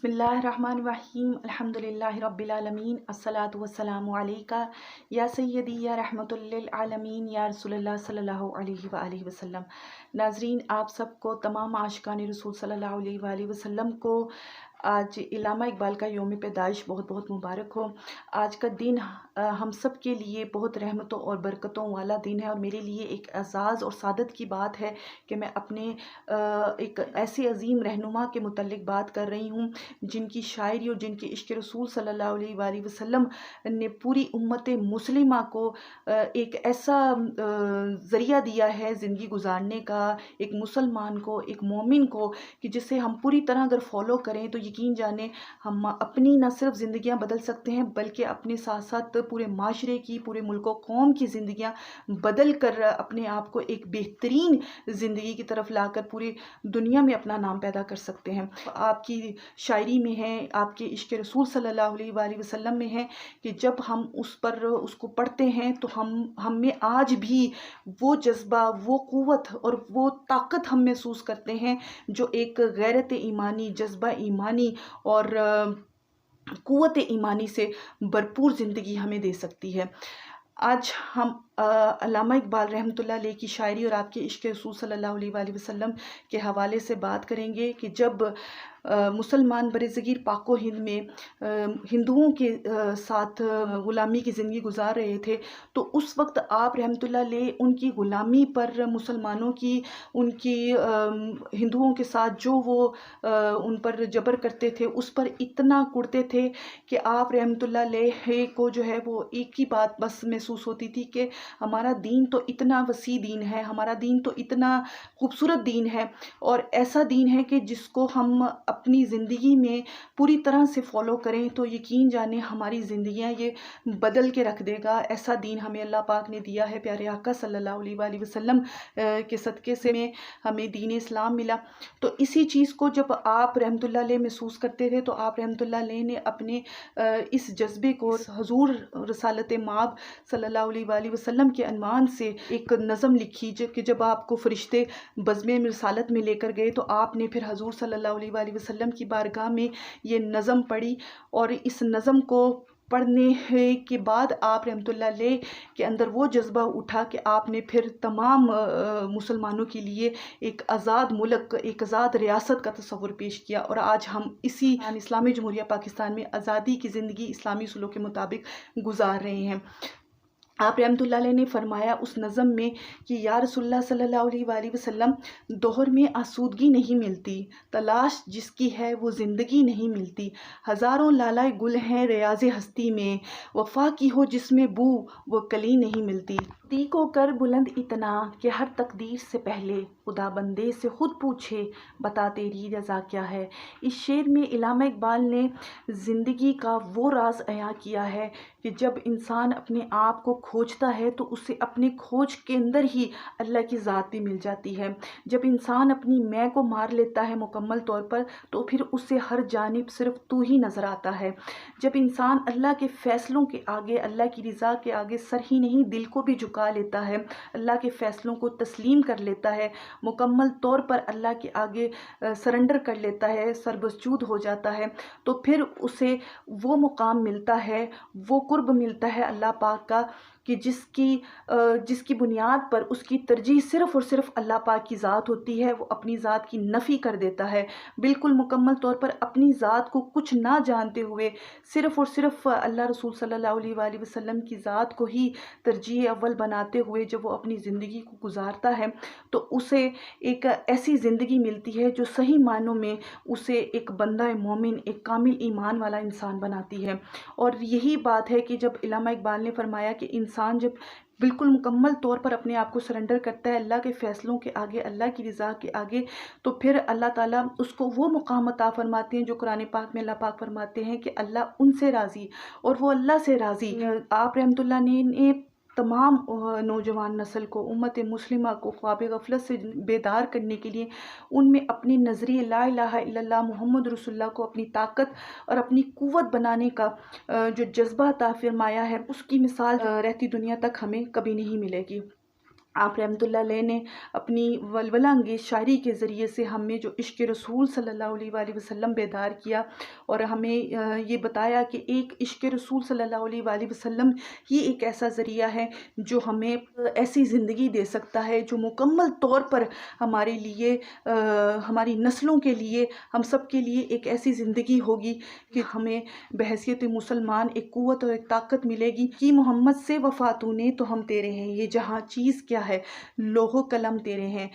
बिस्मिल्लाहिर्रहमानिर्रहीम अल्हम्दुलिल्लाहि रब्बिल आलमीन अस्सलातु वस्सलामु अलैका या सय्यदी या रहमतुल लिल आलमीन या रसूलल्लाह सल्लल्लाहु अलैहि व आलिहि वसल्लम। नाज़रीन, आप सबको, तमाम आशिकान रसूल सल्लल्लाहु अलैहि व आलिहि वसल्लम को आज इल्लामा इकबाल का यौम पैदाइश बहुत बहुत मुबारक हो। आज का दिन हम सब के लिए बहुत रहमतों और बरकतों वाला दिन है और मेरे लिए एक एज़ाज़ और सादत की बात है कि मैं अपने एक ऐसे अजीम रहनुमा के मुतल्लिक बात कर रही हूँ जिनकी शायरी और जिनके इश्क रसूल सल्लल्लाहु अलैहि वसल्लम ने पूरी उम्मत मुस्लिमा को एक ऐसा ज़रिया दिया है ज़िंदगी गुजारने का, एक मुसलमान को, एक मोमिन को, कि जिसे हम पूरी तरह अगर फॉलो करें तो यकीन जाने हम अपनी न सिर्फ ज़िंदगियां बदल सकते हैं बल्कि अपने साथ साथ पूरे माशरे की, पूरे मुल्क कौम की ज़िंदगियां बदल कर अपने आप को एक बेहतरीन ज़िंदगी की तरफ लाकर पूरी दुनिया में अपना नाम पैदा कर सकते हैं। आपकी शायरी में है, आपके इश्क रसूल सल्लल्लाहु अलैहि वसल्लम में है कि जब हम उसको पढ़ते हैं तो हम में आज भी वो जज्बा, वो क़ुव्वत और वो ताकत हम महसूस करते हैं जो एक गैरत ईमानी, जज्बा ईमानी और क़ुव्वत ईमानी से भरपूर ज़िंदगी हमें दे सकती है। आज हम अल्लामा इकबाल रहमतुल्लाह अलैह की शायरी और आपके इश्क रसूल सल्लल्लाहु अलैहि वसल्लम के हवाले से बात करेंगे कि जब मुसलमान बरज़गीर पाको हिंद में हिंदुओं के साथ ग़ुलामी की ज़िंदगी गुजार रहे थे तो उस वक्त आप रहमतुल्लाह अलैह उनकी ग़ुलामी पर, मुसलमानों की, उनकी हिंदुओं के साथ जो वो उन पर जबर करते थे उस पर इतना कुड़ते थे कि आप रहमतुल्लाह अलैह को जो है वो एक ही बात बस महसूस होती थी कि हमारा दीन तो इतना वसी दीन है, हमारा दीन तो इतना खूबसूरत दीन है और ऐसा दीन है कि जिसको हम अपनी ज़िंदगी में पूरी तरह से फॉलो करें तो यकीन जाने हमारी ज़िंदगियां ये बदल के रख देगा। ऐसा दीन हमें अल्लाह पाक ने दिया है, प्यारे आका सल्लल्लाहु अलैहि वसल्लम के सदक़े से में हमें दीन इस्लाम मिला। तो इसी चीज़ को जब आप रहमतुल्लाह अलैह महसूस करते थे तो आप रहमतुल्लाह अलैह ने अपने इस जज्बे को हुज़ूर रसालत माब सल्लल्लाहु अलैहि वसल्लम के अनवान से एक नज़म लिखी कि जब आपको फरिश्ते बज़्म रिसालत में लेकर गए तो आपने फिर हुज़ूर सल्लल्लाहु अलैहि वसल्लम की बारगाह में ये नज़म पढ़ी और इस नज़म को पढ़ने के बाद आप रहमतुल्लाह अलैह के अंदर वो जज्बा उठा कि आपने फिर तमाम मुसलमानों के लिए एक आज़ाद मुल्क, एक आज़ाद रियासत का तस्वुर पेश किया और आज हम इसी इस्लामी जमहूरिया पाकिस्तान में आज़ादी की ज़िंदगी इस्लामी उसूलों के मुताबिक गुजार रहे हैं। आप रहमतुल्लाह अलैह ने फरमाया उस नज़म में कि या रसूलुल्लाह सल्लल्लाहु अलैहि वसल्लम, दोहर में आसूदगी नहीं मिलती, तलाश जिसकी है वो ज़िंदगी नहीं मिलती। हज़ारों लालाए गुल हैं रियाज़े हस्ती में, वफ़ा की हो जिसमें बू वो कली नहीं मिलती। ती को कर बुलंद इतना कि हर तकदीर से पहले खुदा बंदे से खुद पूछे बता तेरी रज़ा क्या है। इस शेर में इल्लामा इकबाल ने ज़िंदगी का वो राज अयां किया है कि जब इंसान अपने आप को खोजता है तो उसे अपने खोज के अंदर ही अल्लाह की ज़ात भी मिल जाती है। जब इंसान अपनी मैं को मार लेता है मुकम्मल तौर पर तो फिर उसे हर जानिब सिर्फ तू ही नज़र आता है। जब इंसान अल्लाह के फ़ैसलों के आगे, अल्लाह की रज़ा के आगे सर ही नहीं दिल को भी झुका लेता है, अल्लाह के फ़ैसलों को तस्लीम कर लेता है, मुकम्मल तौर पर अल्लाह के आगे सरेंडर कर लेता है, सरबसजूद हो जाता है, तो फिर उसे वो मुकाम मिलता है, वो कुर्ब मिलता है अल्लाह पाक का कि जिसकी बुनियाद पर उसकी तरजीह सिर्फ़ और सिर्फ अल्लाह पाक की ज़ात होती है। वो अपनी ज़ात की नफ़ी कर देता है, बिल्कुल मुकम्मल तौर पर अपनी ज़ात को कुछ ना जानते हुए सिर्फ़ और सिर्फ अल्लाह रसूल सल्लल्लाहु अलैहि वसल्लम की ज़ात को ही तरजीह अव्वल बनाते हुए जब वो अपनी ज़िंदगी को गुजारता है तो उसे एक ऐसी ज़िंदगी मिलती है जो सही मायनों में उसे एक बंदा मोमिन, एक कामिल ईमान वाला इंसान बनाती है। और यही बात है कि जब इल्लामा इकबाल ने फरमाया कि इंसान जब बिल्कुल मुकम्मल तौर पर अपने आप को सरेंडर करता है अल्लाह के फ़ैसलों के आगे, अल्लाह की रज़ा के आगे, तो फिर अल्लाह ताला उसको वो मुकाम अता फरमाते हैं जो कुरान पाक में अल्लाह पाक फरमाते हैं कि अल्लाह उनसे राज़ी और वो अल्लाह से राज़ी। आप रहमतुल्लाह ने तमाम नौजवान नस्ल को, उम्मत मुस्लिमा को ख्वाब गफलत से बेदार करने के लिए उनमें अपनी नज़रिए ला इलाहा इल्लल्लाह मुहम्मद रसूलुल्लाह को अपनी ताकत और अपनी क़ुव्वत बनाने का जो जज्बा अता फरमाया है उसकी मिसाल रहती दुनिया तक हमें कभी नहीं मिलेगी। آپ رحمۃ اللہ علیہ نے اپنی ولولہ انگیز شاعری کے ذریعے سے ہمیں جو عشق رسول صلی اللہ علیہ وآلہ وسلم بیدار کیا، اور ہمیں یہ بتایا کہ ایک عشق رسول صلی اللہ علیہ وآلہ وسلم ہی ایک ایسا ذریعہ ہے جو ہمیں ایسی زندگی دے سکتا ہے جو مکمل طور پر ہمارے لیے، ہماری نسلوں کے لیے، ہم سب کے لیے ایک ایسی زندگی ہوگی کہ ہمیں بحیثیت مسلمان ایک قوت اور ایک طاقت ملے گی کہ محمد سے وفا تو نے تو ہم تیرے ہیں، یہ جہاں چیز کیا ہے لوح و قلم تیرے ہیں۔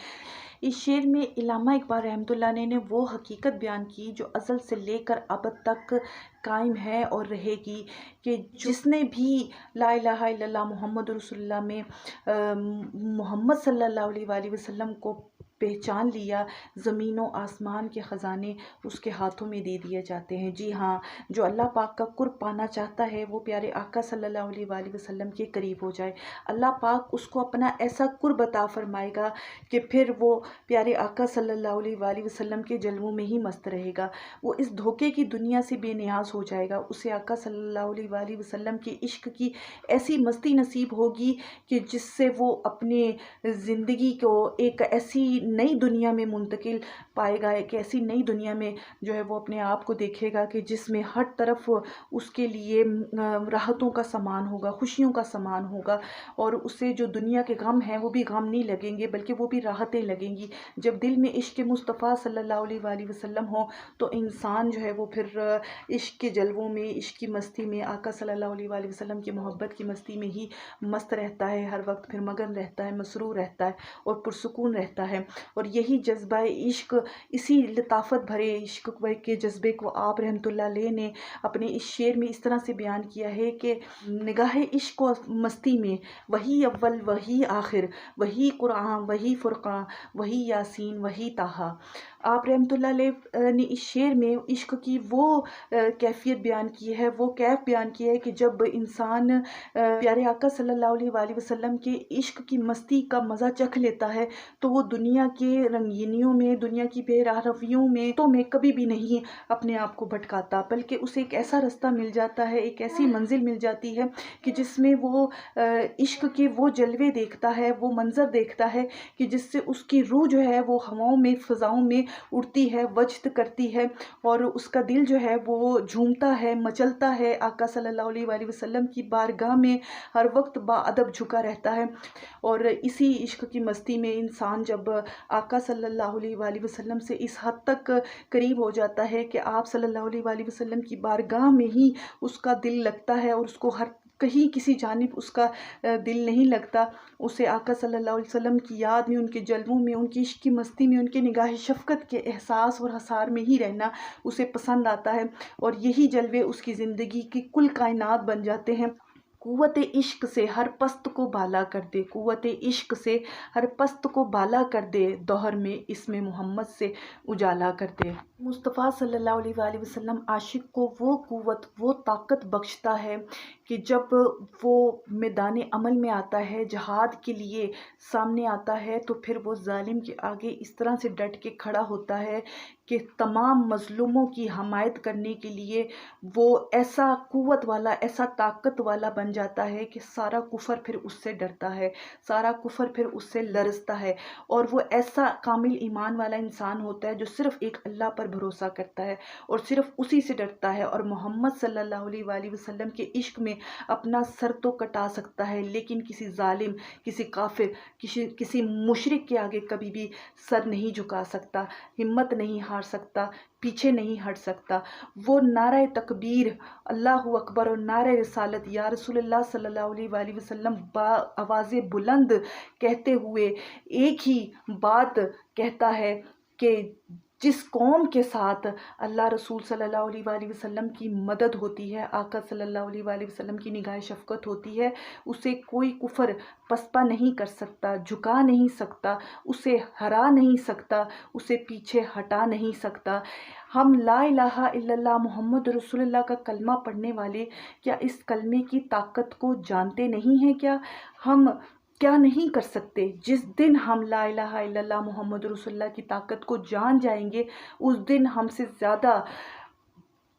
اس شعر میں علامہ اقبال رحمۃ اللہ علیہ نے وہ حقیقت بیان کی جو ازل سے لے کر ابد تک قائم ہے اور رہے گی، کہ جس نے بھی لا الہ الا اللہ محمد رسول اللہ میں محمد صلی اللہ علیہ وآلہ وسلم کو پہچان لیا، زمین و آسمان کے خزانے اس کے ہاتھوں میں دے دیے جاتے ہیں۔ جی ہاں، جو اللہ پاک کا قرب پانا چاہتا ہے وہ پیارے آقا صلی اللہ علیہ وآلہ وسلم کے قریب ہو جائے، اللہ پاک اس کو اپنا ایسا قرب عطا فرمائے گا کہ پھر وہ پیارے آقا صلی اللہ علیہ وآلہ وسلم کے جلووں میں ہی مست رہے گا، وہ اس دھوکے کی دنیا سے بے نیاز ہو جائے گا، اسے آقا صلی اللہ علیہ وآلہ وسلم کے عشق کی ایسی مستی نصیب ہوگی کہ جس سے وہ اپنے زندگی کو ایک ایسی نئی دنیا میں منتقل پائے گا، ایک ایسی نئی دنیا میں جو ہے وہ اپنے آپ کو دیکھے گا کہ جس میں ہر طرف اس کے لیے راحتوں کا سامان ہوگا، خوشیوں کا سامان ہوگا، اور اسے جو دنیا کے غم ہیں وہ بھی غم نہیں لگیں گے بلکہ وہ بھی راحتیں لگیں گی۔ جب دل میں عشق مصطفیٰ صلی اللہ علیہ وآلہ وسلم ہو تو انسان جو ہے وہ پھر عشق کے جلووں میں، عشق کی مستی میں، آقا صلی اللہ علیہ وآلہ وسلم کی محبت کی مستی میں ہی مست رہتا ہے، ہر وقت پھر مگن رہتا ہے، مسرور رہتا ہے اور پرسکون رہتا ہے۔ اور یہی جذبہ عشق، اسی لطافت بھرے عشق کے جذبے کو آپ رحمۃ اللہ علیہ نے اپنے اس شعر میں اس طرح سے بیان کیا ہے کہ نگاہ عشق و مستی میں وہی اول وہی آخر، وہی قرآن وہی فرقان وہی یاسین وہی طٰہٰ۔ آپ رحمۃ اللہ علیہ نے اس شعر میں عشق کی وہ کیفیت بیان کی ہے، وہ کیف بیان کی ہے کہ جب انسان پیارے آقا صلی اللہ علیہ وآلہ وسلم کے عشق کی مستی کا مزہ چکھ لیتا ہے تو وہ دنیا کے رنگینیوں میں، دنیا کی بے راہ رویوں میں تو میں کبھی بھی نہیں اپنے آپ کو بھٹکاتا، بلکہ اسے ایک ایسا رستہ مل جاتا ہے، ایک ایسی منزل مل جاتی ہے کہ جس میں وہ عشق کے وہ جلوے دیکھتا ہے، وہ منظر دیکھتا ہے کہ جس سے اس کی روح جو ہے وہ ہواؤں میں، فضاؤں میں اڑتی ہے، وجد کرتی ہے، اور اس کا دل جو ہے وہ جھومتا ہے، مچلتا ہے، آقا صلی اللہ علیہ وآلہ وسلم کی بارگاہ میں ہر وقت باادب جھکا رہتا ہے۔ اور اسی عشق کی مستی میں انسان جب آقا صلی اللہ علیہ وآلہ وسلم سے اس حد تک قریب ہو جاتا ہے کہ آپ صلی اللہ علیہ وآلہ وسلم کی بارگاہ میں ہی اس کا دل لگتا ہے، اور اس کو ہر کہیں کسی جانب اس کا دل نہیں لگتا، اسے آقا صلی اللہ علیہ وسلم کی یاد میں، ان کے جلووں میں، ان کی عشق کی مستی میں، ان کے نگاہ شفقت کے احساس اور حصار میں ہی رہنا اسے پسند آتا ہے، اور یہی جلوے اس کی زندگی کی کل کائنات بن جاتے ہیں۔ قوت عشق سے ہر پست کو بالا کر دے، قوت عشق سے ہر پست کو بالا کر دے، دہر میں اسم محمد سے اجالا کر دے۔ مصطفیٰ صلی اللہ علیہ وآلہ وسلم عاشق کو وہ قوت، وہ طاقت بخشتا ہے کہ جب وہ میدان عمل میں آتا ہے، جہاد کے لیے سامنے آتا ہے، تو پھر وہ ظالم کے آگے اس طرح سے ڈٹ کے کھڑا ہوتا ہے کہ تمام مظلوموں کی حمایت کرنے کے لیے وہ ایسا قوت والا، ایسا طاقت والا بن جاتا ہے کہ سارا کفر پھر اس سے ڈرتا ہے، سارا کفر پھر اس سے لرزتا ہے، اور وہ ایسا کامل ایمان والا انسان ہوتا ہے جو صرف ایک اللہ پر بھروسہ کرتا ہے اور صرف اسی سے ڈرتا ہے، اور محمد صلی اللہ علیہ وآلہ وسلم کے عشق میں اپنا سر تو کٹا سکتا ہے لیکن کسی ظالم، کسی کافر، کسی مشرک کے آگے کبھی بھی سر نہیں جھکا سکتا، ہمت نہیں ہار سکتا، پیچھے نہیں ہٹ سکتا۔ وہ نعرہ تکبیر اللہ اکبر اور نعرہ رسالت یا رسول اللہ صلی اللہ علیہ وآلہ وسلم آواز بلند کہتے ہوئے ایک ہی بات کہتا ہے کہ جس قوم کے ساتھ اللہ رسول صلی اللہ علیہ وآلہ وسلم کی مدد ہوتی ہے، آقا صلی اللہ علیہ وآلہ وسلم کی نگاہ شفقت ہوتی ہے، اسے کوئی کفر پسپا نہیں کر سکتا، جھکا نہیں سکتا، اسے ہرا نہیں سکتا، اسے پیچھے ہٹا نہیں سکتا۔ ہم لا الہ الا اللہ محمد رسول اللہ کا کلمہ پڑھنے والے کیا اس کلمے کی طاقت کو جانتے نہیں ہیں؟ کیا ہم کیا نہیں کر سکتے؟ جس دن ہم لا الہ الا اللہ محمد رسول اللہ کی طاقت کو جان جائیں گے، اس دن ہم سے زیادہ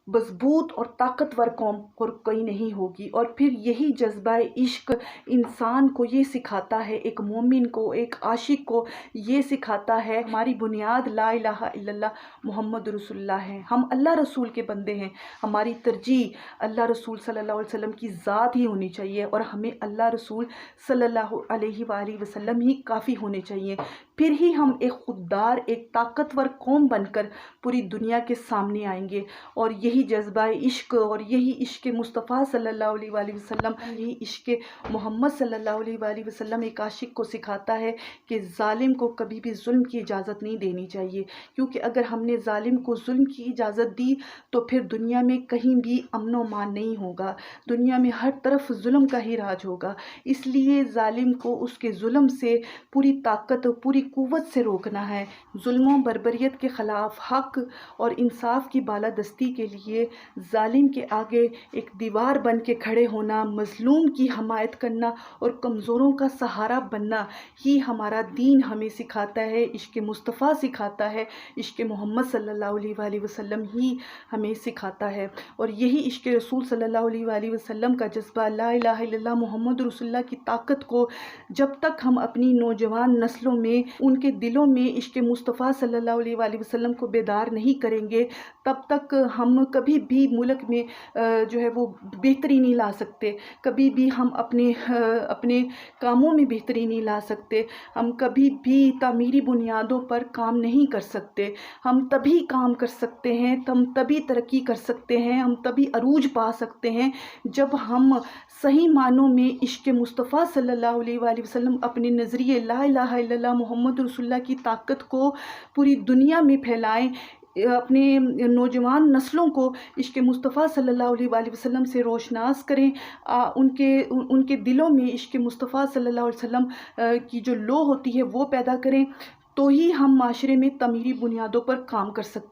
मजबूत और ताकतवर कौम और कोई नहीं होगी। और फिर यही जज्बा इश्क इंसान को ये सिखाता है, एक मोमिन को, एक आशिक को ये सिखाता है, हमारी बुनियाद ला इलाहा इल्लल्लाह मुहम्मद रसूलुल्लाह है, हम अल्लाह रसूल के बंदे हैं, हमारी तरजीह अल्लाह रसूल सल्लल्लाहु अलैहि वसल्लम की ज़ात ही होनी चाहिए और हमें अल्लाह रसूल सल्लल्लाहु अलैहि वसल्लम ही काफ़ी होने चाहिए। फिर ही हम एक खुददार, एक ताकतवर कौम बनकर पूरी दुनिया के सामने आएंगे। और यही जज्बा इश्क और यही इश्क मुस्तफ़ा सल्लल्लाहु अलैहि वसल्लम, यही इश्क मोहम्मद सल्लल्लाहु अलैहि वसल्लम एक आशिक को सिखाता है कि ज़ालिम को कभी भी जुल्म की इजाज़त नहीं देनी चाहिए, क्योंकि अगर हमने ज़ालिम को जुल्म की इजाज़त दी तो फिर दुनिया में कहीं भी अमन व मान नहीं होगा, दुनिया में हर तरफ जुल्म का ही राज होगा। इसलिए ज़ालिम को उसके जुल्म से पूरी ताकत और पूरी कुव्वत से रोकना है। जुल्म व बर्बरियत के ख़िलाफ़ हक़ और इंसाफ की बालादस्ती के लिए जालिम के आगे एक दीवार बन के खड़े होना, मज़लूम की हमायत करना और कमज़ोरों का सहारा बनना ही हमारा दीन हमें सिखाता है, इश्क़ मुस्तफ़ा सिखाता है, इश्क़ मोहम्मद सल्लल्लाहु अलैहि वसल्लम ही हमें सिखाता है। और यही इश्क़ रसूल सल्लल्लाहु अलैहि वसल्लम का जज्बा, ला इलाहा इल्लल्लाह मुहम्मद रसूलुल्लाह की ताकत को जब तक हम अपनी नौजवान नस्लों में, उनके दिलों में इश्क़ मुस्तफ़ा सल्लल्लाहु अलैहि वसल्लम को बेदार नहीं करेंगे, तब तक हम कभी भी मुल्क में जो है वो बेहतरी नहीं ला सकते, कभी भी हम अपने कामों में बेहतरी नहीं ला सकते, हम कभी भी तामीरी बुनियादों पर काम नहीं कर सकते। हम तभी काम कर सकते हैं, हम तभी तरक्की कर सकते हैं, हम तभी अरूज पा सकते हैं जब हम सही मानों में इश्क़ मुस्तफ़ा सल्लल्लाहु अलैहि वसल्लम अपने नज़रिए ला इलाहा इल्लल्लाह मुहम्मद रसूलुल्लाह की ताकत को पूरी दुनिया में फैलाएं, अपने नौजवान नस्लों को इश्क़ मुस्तफ़ा सल्लल्लाहु अलैहि वसल्लम से रोशनास करें, उनके दिलों में इश्क़ मुस्तफ़ा सल्लल्लाहु अलैहि वसल्लम की जो लो होती है वो पैदा करें, तो ही हम माशरे में तमीरी बुनियादों पर काम कर सकते हैं।